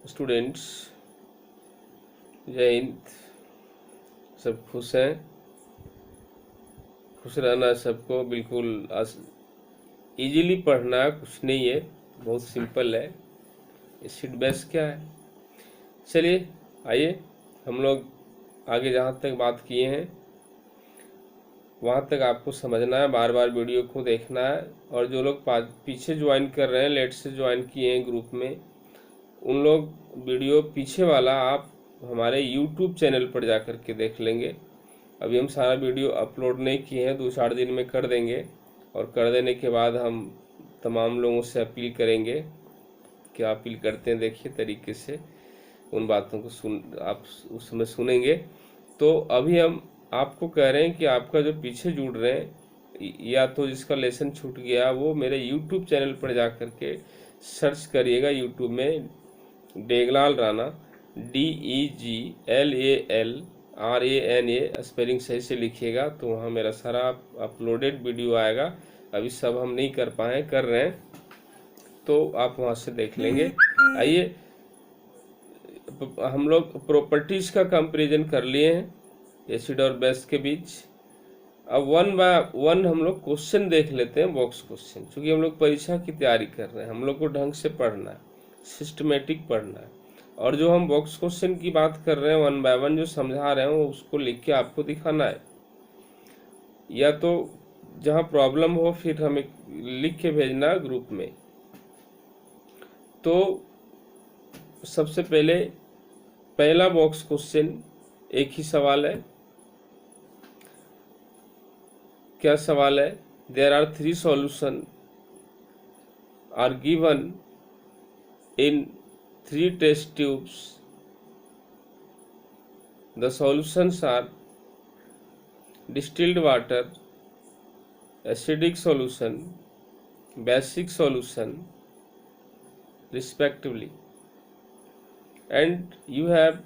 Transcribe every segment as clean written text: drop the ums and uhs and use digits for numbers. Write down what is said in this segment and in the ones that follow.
Students, जय हिंद। सब खुश हैं? खुश रहना सबको। बिल्कुल इजीली पढ़ना, कुछ नहीं है, बहुत सिंपल है। एसिड बेस क्या है? चलिए आइए, हम लोग आगे जहाँ तक बात किए हैं वहाँ तक आपको समझना है, बार बार वीडियो को देखना है। और जो लोग पीछे ज्वाइन कर रहे हैं, लेट से ज्वाइन किए हैं ग्रुप में, उन लोग वीडियो पीछे वाला आप हमारे YouTube चैनल पर जा कर के देख लेंगे। अभी हम सारा वीडियो अपलोड नहीं किए हैं, 2-4 दिन में कर देंगे। और कर देने के बाद हम तमाम लोगों से अपील करेंगे। क्या अपील करते हैं देखिए तरीके से, उन बातों को आप उस समय सुनेंगे। तो अभी हम आपको कह रहे हैं कि आपका जो पीछे जुड़ रहे हैं, या तो जिसका लेसन छूट गया, वो मेरे YouTube चैनल पर जा कर के सर्च करिएगा। यूट्यूब में डेगलाल राणा, DEGLALRANA स्पेलिंग सही से लिखिएगा तो वहाँ मेरा सारा अपलोडेड वीडियो आएगा। अभी सब हम नहीं कर पाए, कर रहे हैं, तो आप वहाँ से देख लेंगे। आइए, हम लोग प्रॉपर्टीज का कंपैरिजन कर लिए हैं एसिड और बेस के बीच। अब 1 बाय 1 हम लोग क्वेश्चन देख लेते हैं, बॉक्स क्वेश्चन। क्योंकि हम लोग परीक्षा की तैयारी कर रहे हैं, हम लोग को ढंग से पढ़ना है, सिस्टमेटिक पढ़ना है। और जो हम बॉक्स क्वेश्चन की बात कर रहे हैं, 1 बाय 1 जो समझा रहे हैं, वो उसको लिख के आपको दिखाना है। या तो जहाँ प्रॉब्लम हो फिर हमें लिख के भेजना ग्रुप में। तो सबसे पहले पहला बॉक्स क्वेश्चन, एक ही सवाल है। क्या सवाल है? There are 3 solution are given in 3 test tubes. The solutions are distilled water, acidic solution, basic solution, respectively. And you have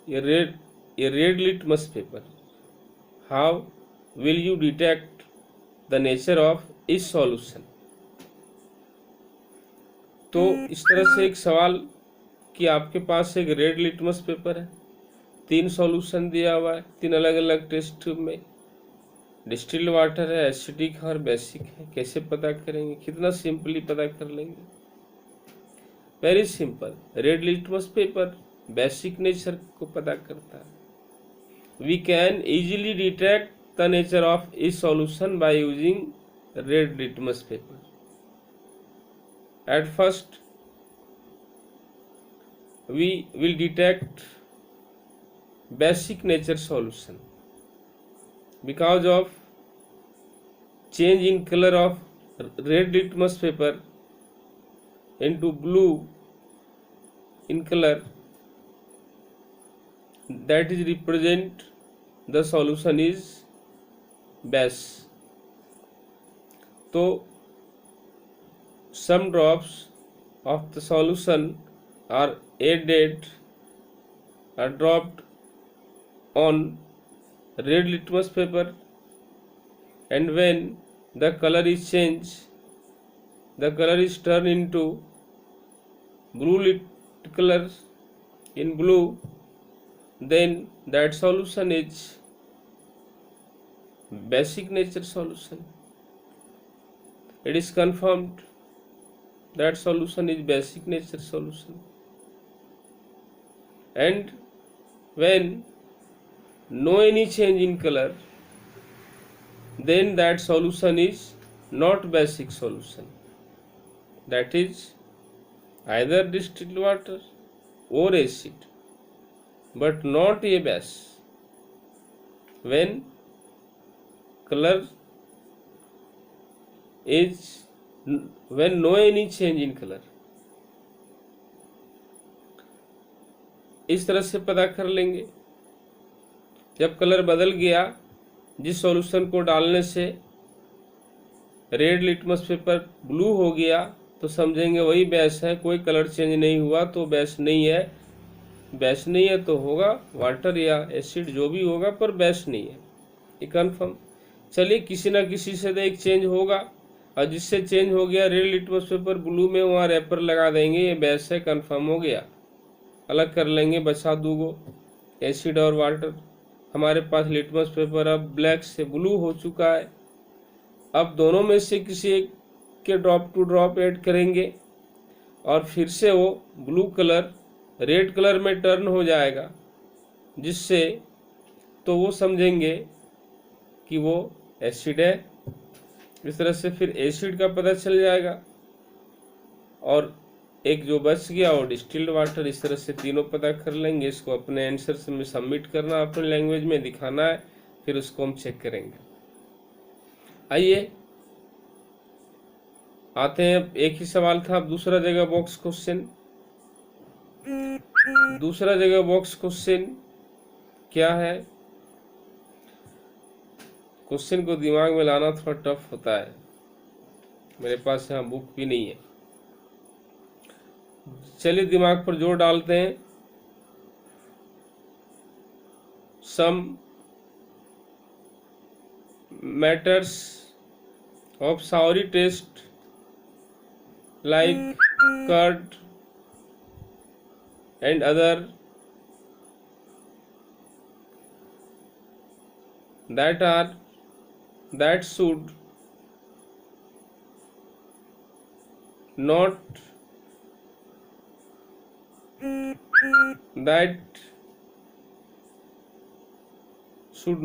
a red litmus paper. How will you detect the nature of each solution? तो इस तरह से एक सवाल कि आपके पास एक red litmus paper है, 3 सॉल्यूशन दिया हुआ है, 3 अलग अलग टेस्ट ट्यूब में। डिस्टिल्ड वाटर है, एसिडिक है और बेसिक है। कैसे पता करेंगे? कितना सिंपली पता कर लेंगे, very simple. Red litmus paper basic nature को पता करता है। We can easily detect the nature of each solution by using red litmus paper. At first, we will detect basic nature solution because of change in color of red litmus paper into blue in color, that is represent the solution is base. तो some drops of the solution are dropped on red litmus paper, and when the color is changed, the color is turned into blue color in blue, then that solution is basic nature solution. It is confirmed that solution is basic nature solution. And when no any change in color, then that solution is not basic solution. That is either distilled water or acid, but not a base. When color is when no any change in color, इस तरह से पता कर लेंगे। जब colour बदल गया, जिस सॉल्यूशन को डालने से रेड लिटमस पेपर ब्लू हो गया, तो समझेंगे वही बेस है। कोई कलर चेंज नहीं हुआ तो बेस नहीं है। बेस नहीं है तो होगा वाटर या एसिड, जो भी होगा, पर बेस नहीं है, ये कन्फर्म। चलिए, किसी ना किसी से तो एक चेंज होगा, और जिससे चेंज हो गया रेड लिटमस पेपर ब्लू में, वहाँ रैपर लगा देंगे, ये बेस है, कंफर्म हो गया। अलग कर लेंगे, बचा दूगो एसिड और वाटर। हमारे पास लिटमस पेपर अब ब्लैक से ब्लू हो चुका है। अब दोनों में से किसी एक के ड्रॉप टू ड्रॉप ऐड करेंगे और फिर से वो ब्लू कलर रेड कलर में टर्न हो जाएगा, जिससे तो वो समझेंगे कि वो एसिड है। इस तरह से फिर एसिड का पता चल जाएगा और एक जो बच गया वो डिस्टिल्ड वाटर। इस तरह से तीनों पता कर लेंगे। इसको अपने आंसर में सबमिट करना, अपने लैंग्वेज में दिखाना है, फिर उसको हम चेक करेंगे। आइए आते हैं, एक ही सवाल था, अब दूसरा जगह बॉक्स क्वेश्चन। दूसरा जगह बॉक्स क्वेश्चन क्या है? क्वेश्चन को दिमाग में लाना थोड़ा टफ होता है, मेरे पास यहाँ बुक भी नहीं है। चलिए दिमाग पर जोर डालते हैं। सम matters of Sawari test like curd and other that should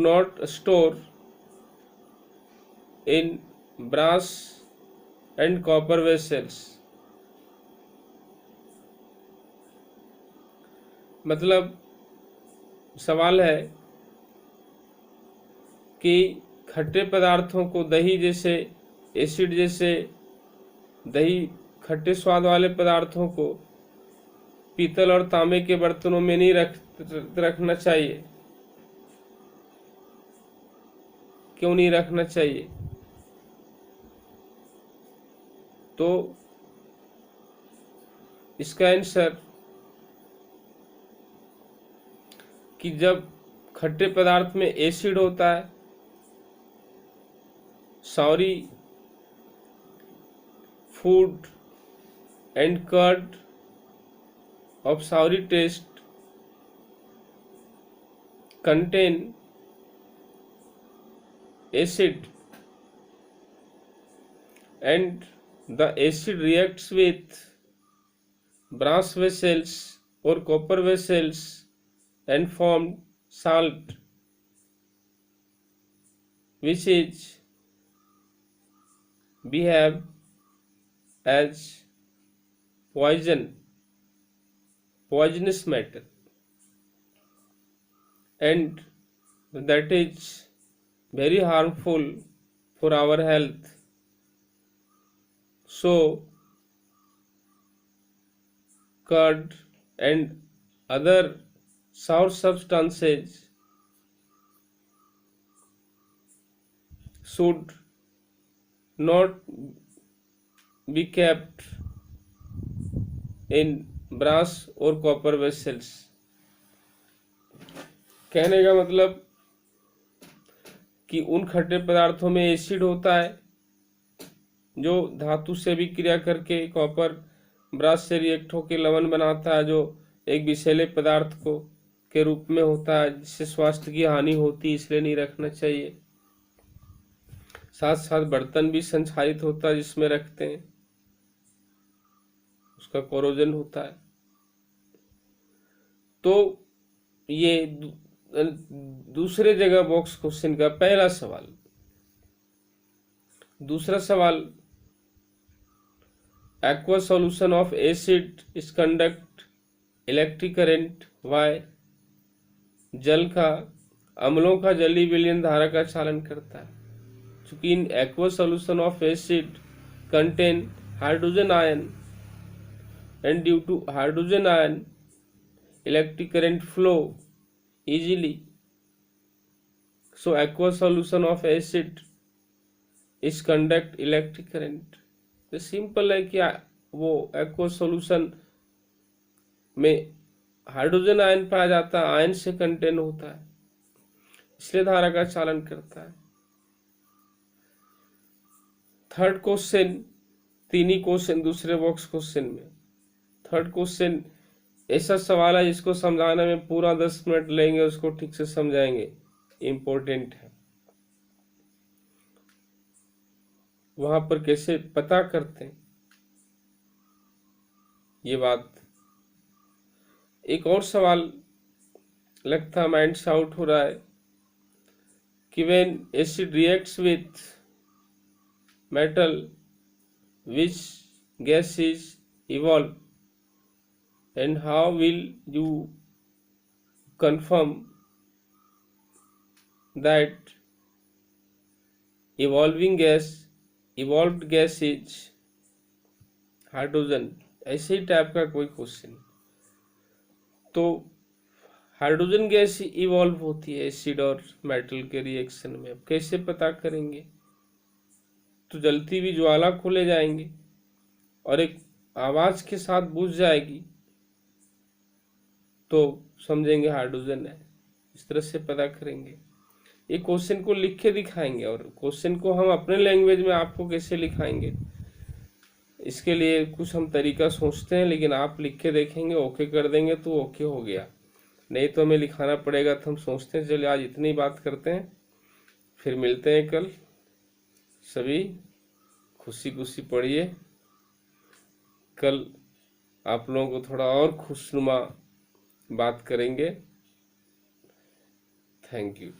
not store in brass and copper vessels। मतलब सवाल है कि खट्टे पदार्थों को, दही जैसे, एसिड जैसे, दही खट्टे स्वाद वाले पदार्थों को पीतल और तांबे के बर्तनों में नहीं रखना चाहिए। क्यों नहीं रखना चाहिए? तो इसका आंसर कि जब खट्टे पदार्थ में एसिड होता है, sorry food and curd of sorry taste contain acid and the acid reacts with brass vessels or copper vessels and form salt, which is behave as poisonous matter, and that is very harmful for our health. So curd and other sour substances should not be kept in brass or copper vessels। कहने का मतलब कि उन खट्टे पदार्थों में acid होता है जो धातु से भी क्रिया करके कॉपर ब्रास से रिएक्ट होकर लवण बनाता है, जो एक विषैले पदार्थ को के रूप में होता है, जिससे स्वास्थ्य की हानि होती है, इसलिए नहीं रखना चाहिए। साथ साथ बर्तन भी संक्षारित होता है जिसमें रखते हैं, उसका कोरोजन होता है। तो ये दूसरे जगह बॉक्स क्वेश्चन का पहला सवाल। दूसरा सवाल, aqua solution of acid is conduct electric current why. जल का, अम्लों का जलीय विलयन धारा का चालन करता है। चूंकि in aqua solution of acid contain hydrogen ion and due to hydrogen ion electric current flow easily, so aqua solution of acid is conduct electric current। तो सिंपल है कि वो एक्वा सॉल्यूशन में हाइड्रोजन आयन पाया जाता है, ion से contain होता है, इसलिए धारा का चालन करता है। थर्ड क्वेश्चन, तीन ही क्वेश्चन दूसरे बॉक्स क्वेश्चन में। थर्ड क्वेश्चन, ऐसा सवाल है जिसको समझाने में पूरा 10 मिनट लेंगे, उसको ठीक से समझाएंगे, इम्पोर्टेंट है। वहां पर कैसे पता करते हैं ये बात। एक और सवाल लगता माइंड से आउट हो रहा है कि when acid reacts with metal which gas is evolved and how will you confirm that evolved gas is hydrogen. ऐसे ही टाइप का कोई क्वेश्चन। तो हाइड्रोजन गैस इवॉल्व होती है एसिड और मेटल के रिएक्शन में, अब कैसे पता करेंगे? तो जलती हुई ज्वाला को ले जाएंगे और एक आवाज के साथ बुझ जाएगी तो समझेंगे हाइड्रोजन है। इस तरह से पता करेंगे। ये क्वेश्चन को लिख के दिखाएंगे और क्वेश्चन को हम अपने लैंग्वेज में आपको कैसे लिखाएंगे, इसके लिए कुछ हम तरीका सोचते हैं, लेकिन आप लिख के देखेंगे, ओके कर देंगे तो ओके हो गया, नहीं तो हमें लिखाना पड़ेगा। तो हम सोचते हैं चलिए आज इतनी बात करते हैं, फिर मिलते हैं कल। सभी खुशी खुशी पढ़िए। कल आप लोगों को थोड़ा और खुशनुमा बात करेंगे। Thank you.